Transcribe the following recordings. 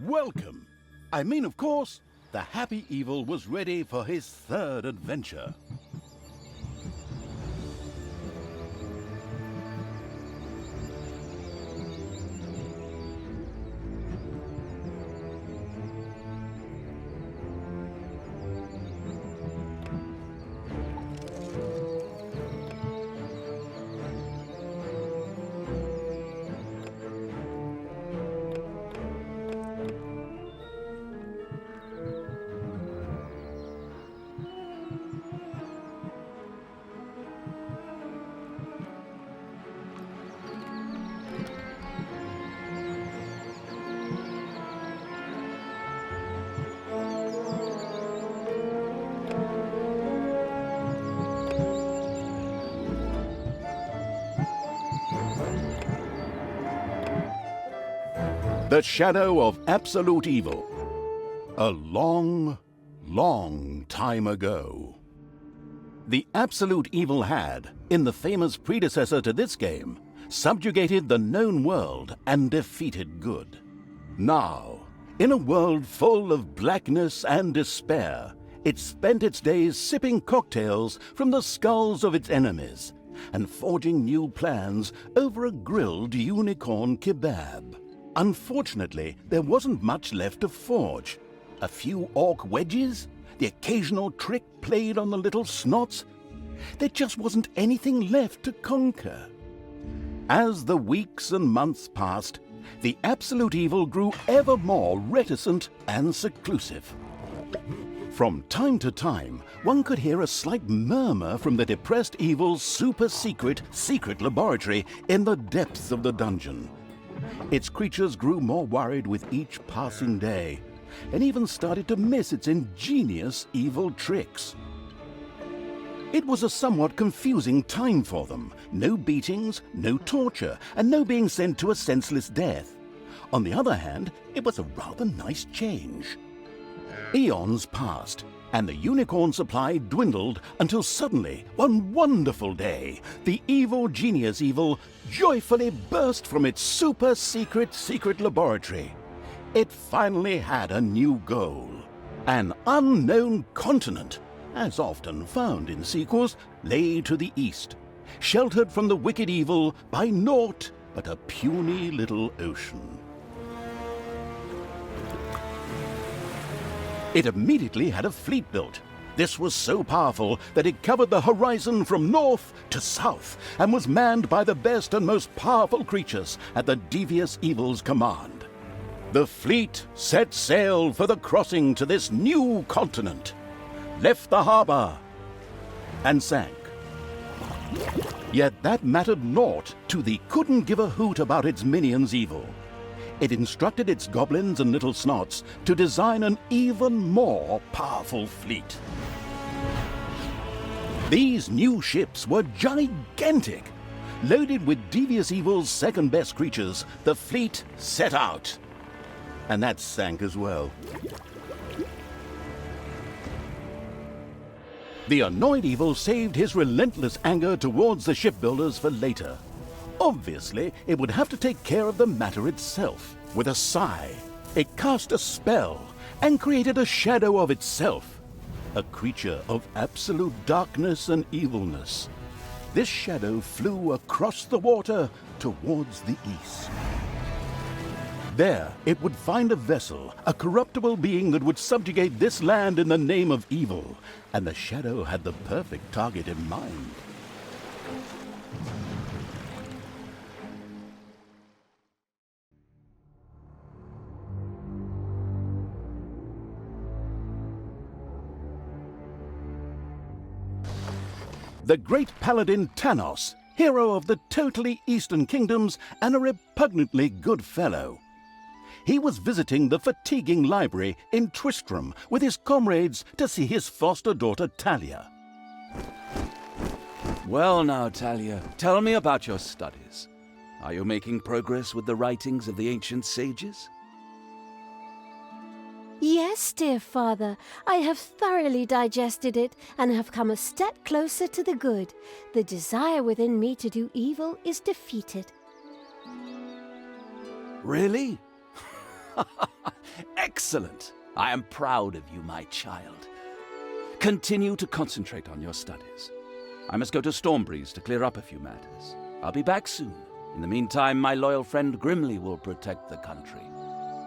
welcome. I mean, of course, the happy evil was ready for his third adventure. The shadow of absolute evil. A long, long time ago. The absolute evil had, in the famous predecessor to this game, subjugated the known world and defeated good. Now, in a world full of blackness and despair, it spent its days sipping cocktails from the skulls of its enemies and forging new plans over a grilled unicorn kebab. Unfortunately, there wasn't much left to forge. A few orc wedges, the occasional trick played on the little snots. There just wasn't anything left to conquer. As the weeks and months passed, the absolute evil grew ever more reticent and seclusive. From time to time, one could hear a slight murmur from the depressed evil's secret laboratory in the depths of the dungeon. Its creatures grew more worried with each passing day, and even started to miss its ingenious evil tricks. It was a somewhat confusing time for them. No beatings, no torture, and no being sent to a senseless death. On the other hand, it was a rather nice change. Eons passed, and the unicorn supply dwindled until suddenly, one wonderful day, the evil genius evil joyfully burst from its secret laboratory. It finally had a new goal. An unknown continent, as often found in sequels, lay to the east, sheltered from the wicked evil by naught but a puny little ocean. It immediately had a fleet built. This was so powerful that it covered the horizon from north to south and was manned by the best and most powerful creatures at the devious evil's command. The fleet set sail for the crossing to this new continent, left the harbor, and sank. Yet that mattered naught to the couldn't give a hoot about its minions evil. It instructed its goblins and little snots to design an even more powerful fleet. These new ships were gigantic. Loaded with devious evil's second-best creatures, the fleet set out. And that sank as well. The annoyed evil saved his relentless anger towards the shipbuilders for later. Obviously, it would have to take care of the matter itself. With a sigh, it cast a spell and created a shadow of itself, a creature of absolute darkness and evilness. This shadow flew across the water towards the east. There, it would find a vessel, a corruptible being that would subjugate this land in the name of evil, and the shadow had the perfect target in mind. The great paladin Tanos, hero of the totally Eastern Kingdoms and a repugnantly good fellow. He was visiting the fatiguing library in Tristram with his comrades to see his foster daughter Talia. Well now, Talia, tell me about your studies. Are you making progress with the writings of the ancient sages? Yes, dear father, I have thoroughly digested it and have come a step closer to the good. The desire within me to do evil is defeated. Really? Excellent! I am proud of you, my child. Continue to concentrate on your studies. I must go to Stormbreeze to clear up a few matters. I'll be back soon. In the meantime, my loyal friend Grimly will protect the country.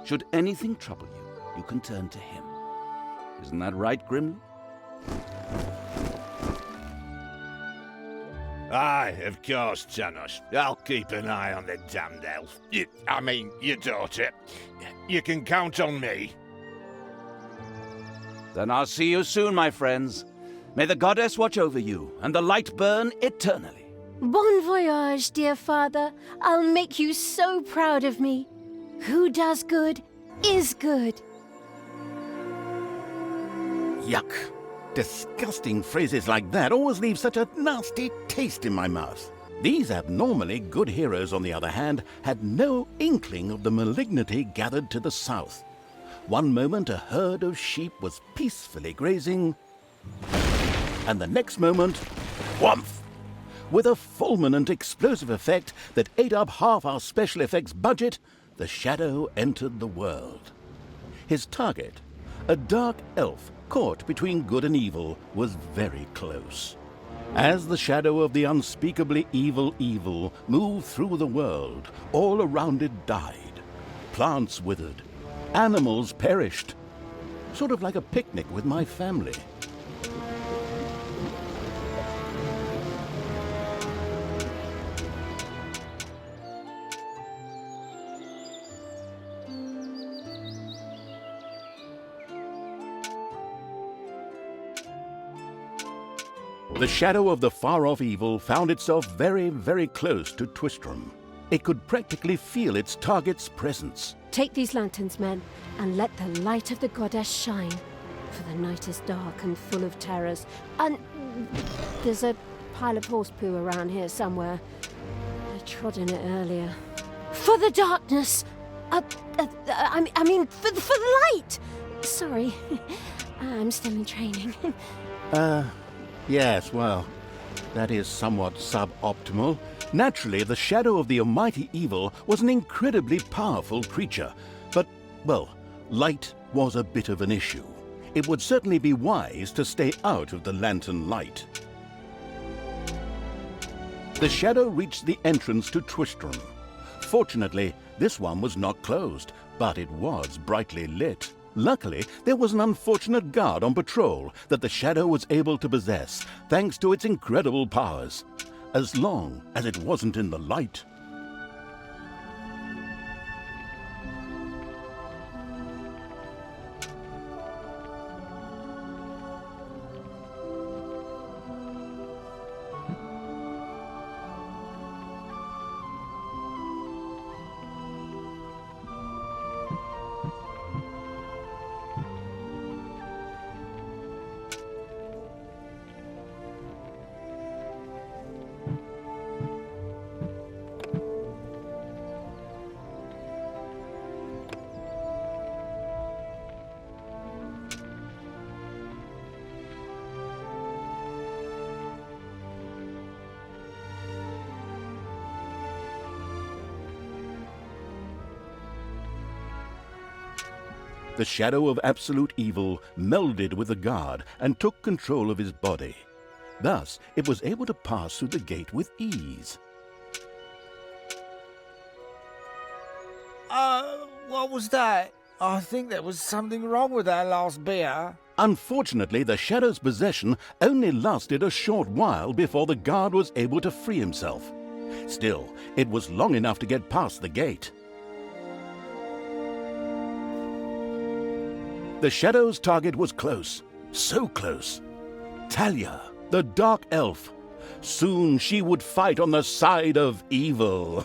Should anything trouble you, you can turn to him. Isn't that right, Grimly? Aye, of course, Tanos. I'll keep an eye on the damned elf. Your daughter. You can count on me. Then I'll see you soon, my friends. May the goddess watch over you, and the light burn eternally. Bon voyage, dear father. I'll make you so proud of me. Who does good is good. Yuck. Disgusting phrases like that always leave such a nasty taste in my mouth. These abnormally good heroes, on the other hand, had no inkling of the malignity gathered to the south. One moment a herd of sheep was peacefully grazing, and the next moment, whumph! With a fulminant explosive effect that ate up half our special effects budget, the Shadow entered the world. His target, a dark elf caught between good and evil, was very close. As the shadow of the unspeakably evil moved through the world, all around it died. Plants withered. Animals perished. Sort of like a picnic with my family. The shadow of the far-off evil found itself very, very close to Twistram. It could practically feel its target's presence. Take these lanterns, men, and let the light of the goddess shine. For the night is dark and full of terrors. And there's a pile of horse poo around here somewhere. I trod in it earlier. For the darkness! I mean, for the light! Sorry, I'm still in training. Yes, well, that is somewhat suboptimal. Naturally, the shadow of the almighty evil was an incredibly powerful creature, but, well, light was a bit of an issue. It would certainly be wise to stay out of the lantern light. The shadow reached the entrance to Twistram. Fortunately, this one was not closed, but it was brightly lit. Luckily, there was an unfortunate guard on patrol that the shadow was able to possess, thanks to its incredible powers. As long as it wasn't in the light. The shadow of absolute evil melded with the guard and took control of his body. Thus, it was able to pass through the gate with ease. What was that? I think there was something wrong with that last beer. Unfortunately, the shadow's possession only lasted a short while before the guard was able to free himself. Still, it was long enough to get past the gate. The shadow's target was close, so close. Talia, the dark elf. Soon she would fight on the side of evil.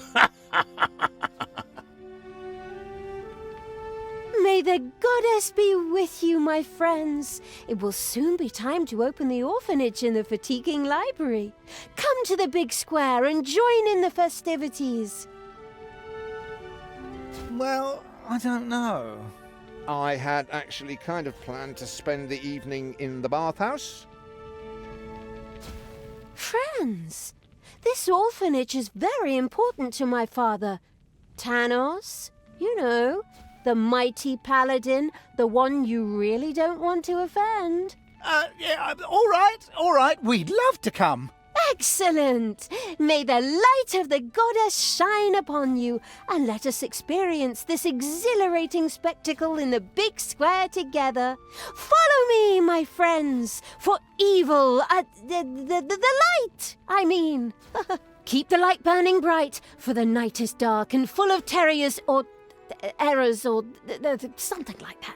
May the goddess be with you, my friends. It will soon be time to open the orphanage in the fatiguing library. Come to the big square and join in the festivities. Well, I don't know. I had actually kind of planned to spend the evening in the bathhouse. Friends, this orphanage is very important to my father. Tanos, you know, The mighty paladin, the one you really don't want to offend. Yeah, all right, we'd love to come. Excellent! May the light of the goddess shine upon you, and let us experience this exhilarating spectacle in the big square together. Follow me, my friends, for evil, the light, I mean. Keep the light burning bright, for the night is dark and full of terrors or errors or something like that.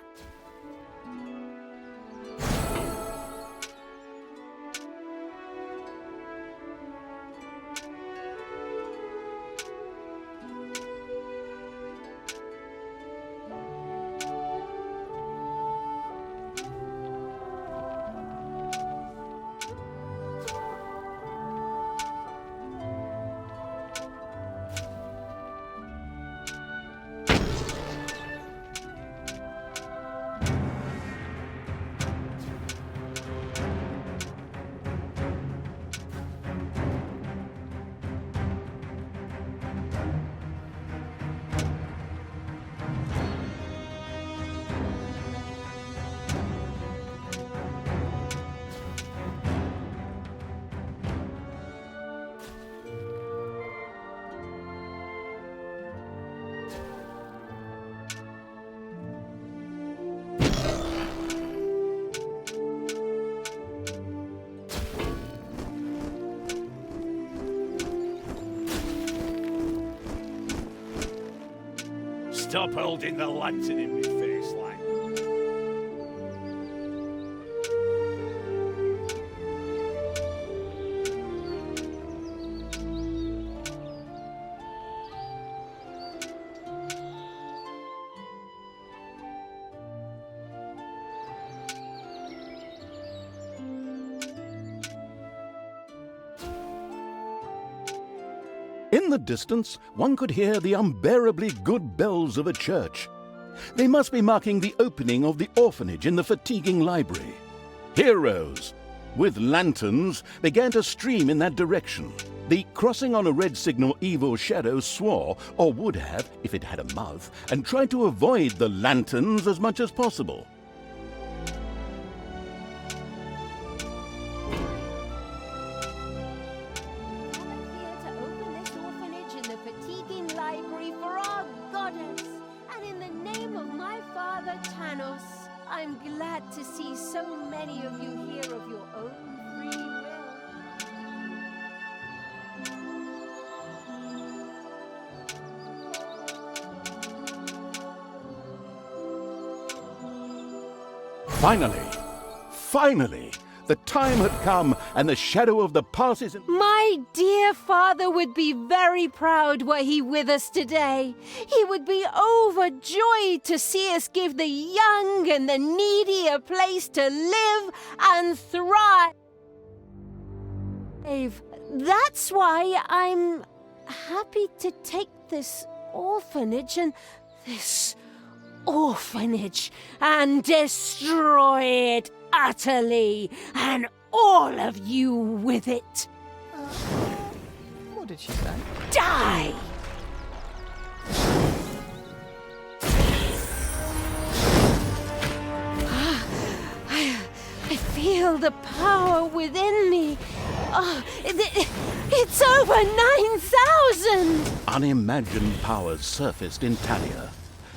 Stop holding the lantern in my face like. In the distance, one could hear the unbearably good bells of a church. They must be marking the opening of the orphanage in the fatiguing library. Heroes, with lanterns, began to stream in that direction. The crossing on a red signal evil shadow swore, or would have if it had a mouth, and tried to avoid the lanterns as much as possible. I'm glad to see so many of you here of your own free will. Finally, the time had come, and the shadow of the past is... My dear father would be very proud were he with us today. He would be overjoyed to see us give the young and the needy a place to live and thrive. That's why I'm happy to take this orphanage and destroy it utterly, and all of you with it. What did she say? Die! I feel the power within me. It's over 9,000! Unimagined powers surfaced in Talia.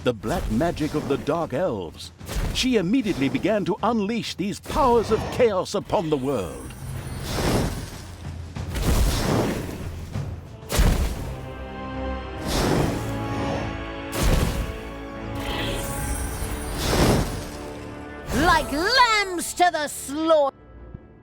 The black magic of the Dark Elves. She immediately began to unleash these powers of chaos upon the world. Like lambs to the slaughter!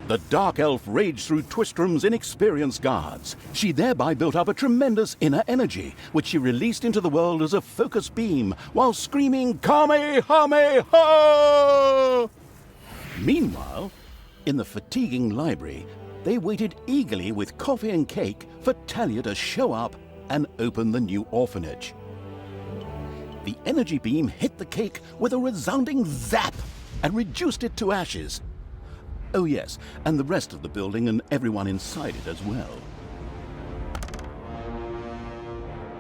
The Dark Elf raged through Twistrom's inexperienced guards. She thereby built up a tremendous inner energy, which she released into the world as a focused beam, while screaming, Kamehameha! Meanwhile, in the fatiguing library, they waited eagerly with coffee and cake for Talia to show up and open the new orphanage. The energy beam hit the cake with a resounding zap and reduced it to ashes. Oh yes, and the rest of the building and everyone inside it as well.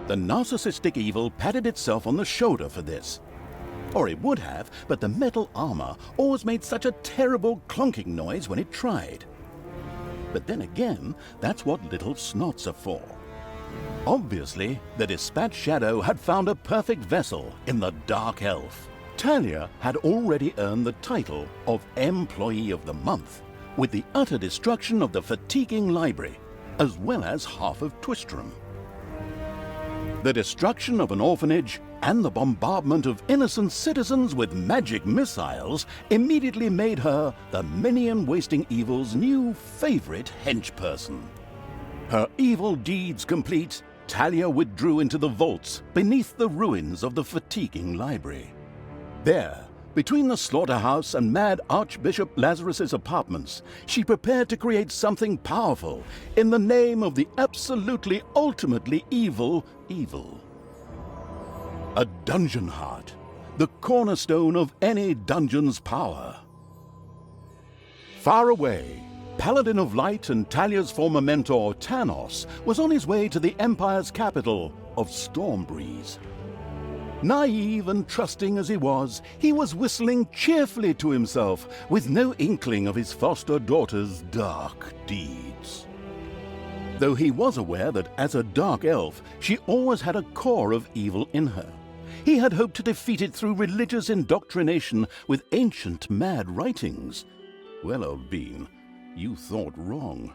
The narcissistic evil patted itself on the shoulder for this. Or it would have, but the metal armor always made such a terrible clonking noise when it tried. But then again, that's what little snots are for. Obviously, the Dispatch Shadow had found a perfect vessel in the Dark Elf. Talia had already earned the title of Employee of the Month, with the utter destruction of the fatiguing library, as well as half of Twistram. The destruction of an orphanage and the bombardment of innocent citizens with magic missiles immediately made her the minion-wasting evil's new favorite henchperson. Her evil deeds complete, Talia withdrew into the vaults beneath the ruins of the fatiguing library. There, between the slaughterhouse and Mad Archbishop Lazarus's apartments, she prepared to create something powerful in the name of the absolutely ultimately evil. A dungeon heart, the cornerstone of any dungeon's power. Far away, Paladin of Light and Talia's former mentor, Tanos, was on his way to the Empire's capital of Stormbreeze. Naive and trusting as he was whistling cheerfully to himself, with no inkling of his foster daughter's dark deeds. Though he was aware that as a dark elf, she always had a core of evil in her. He had hoped to defeat it through religious indoctrination with ancient mad writings. Well, old bean, you thought wrong.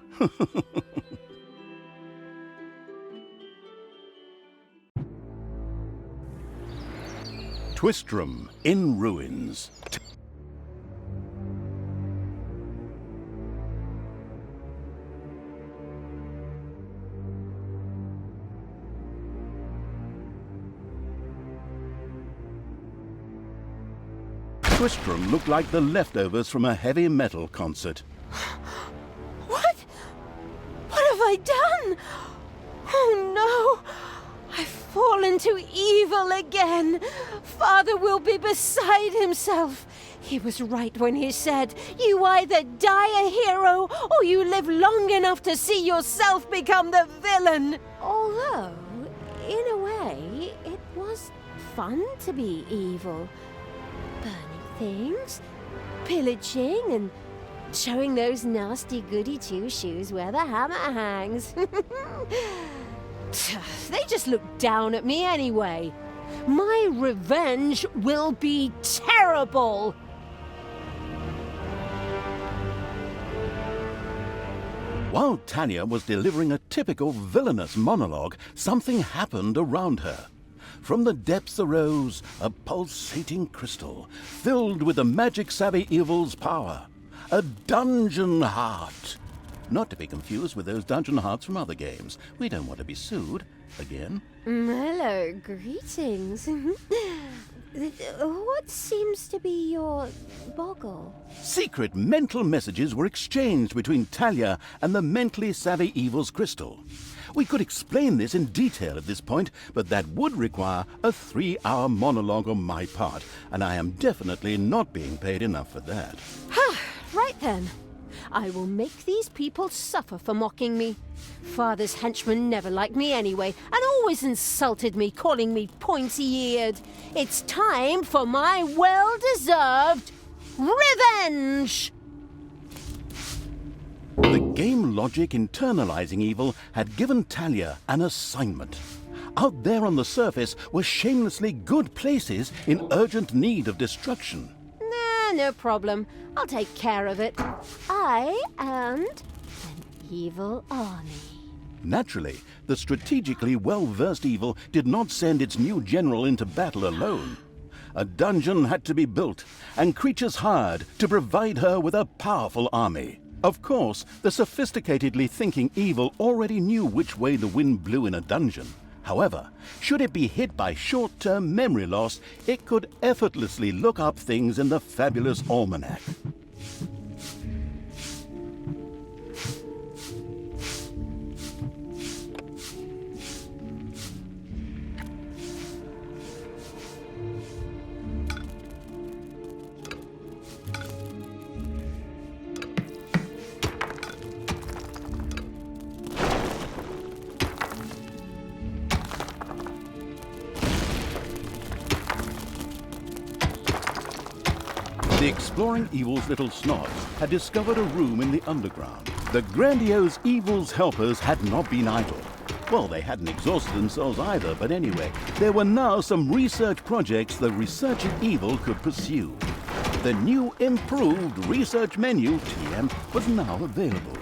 Twistram in ruins. Twistram looked like the leftovers from a heavy metal concert. What? What have I done? Oh no! I've fallen to evil again. Father will be beside himself. He was right when he said, you either die a hero or you live long enough to see yourself become the villain. Although, in a way, it was fun to be evil. Burning things, pillaging, and showing those nasty goody two-shoes where the hammer hangs. They just look down at me anyway. My revenge will be terrible. While Talia was delivering a typical villainous monologue, something happened around her. From the depths arose a pulsating crystal, filled with the magic-savvy evil's power. A dungeon heart. Not to be confused with those dungeon hearts from other games. We don't want to be sued again. Hello, greetings. What seems to be your boggle? Secret mental messages were exchanged between Talia and the mentally savvy evil's crystal. We could explain this in detail at this point, but that would require a 3-hour monologue on my part, and I am definitely not being paid enough for that. Right then. I will make these people suffer for mocking me. Father's henchmen never liked me anyway, and always insulted me, calling me pointy-eared. It's time for my well-deserved revenge! The game logic internalizing evil had given Talia an assignment. Out there on the surface were shamelessly good places in urgent need of destruction. No problem. I'll take care of it. I and an evil army. Naturally, the strategically well-versed evil did not send its new general into battle alone. A dungeon had to be built, and creatures hired to provide her with a powerful army. Of course, the sophisticatedly thinking evil already knew which way the wind blew in a dungeon. However, should it be hit by short-term memory loss, it could effortlessly look up things in the fabulous almanac. The exploring evil's little snots had discovered a room in the underground. The grandiose evil's helpers had not been idle. Well, they hadn't exhausted themselves either, but anyway, there were now some research projects the researching evil could pursue. The new improved research menu, TM, was now available.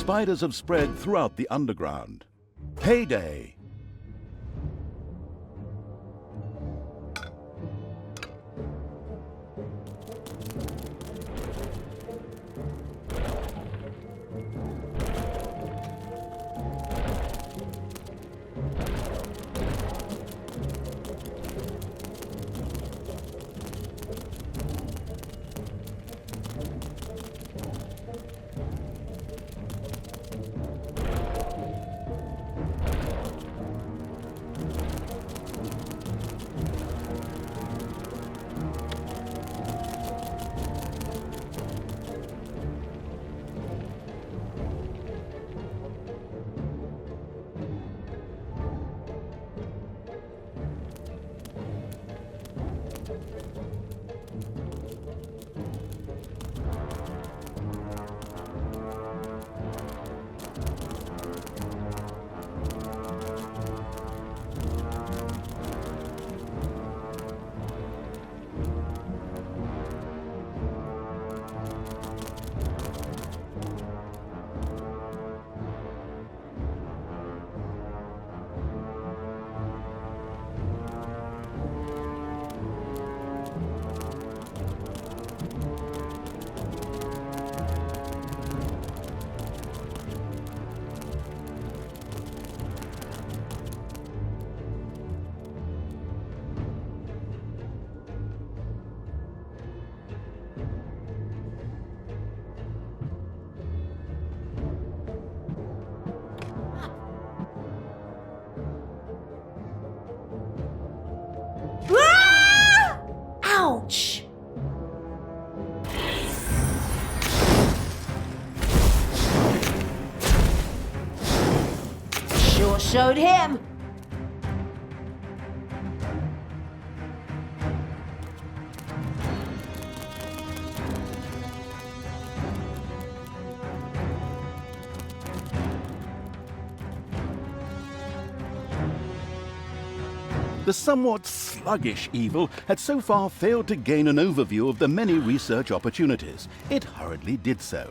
Spiders have spread throughout the underground. Payday! showed him. The somewhat sluggish evil had so far failed to gain an overview of the many research opportunities. It hurriedly did so.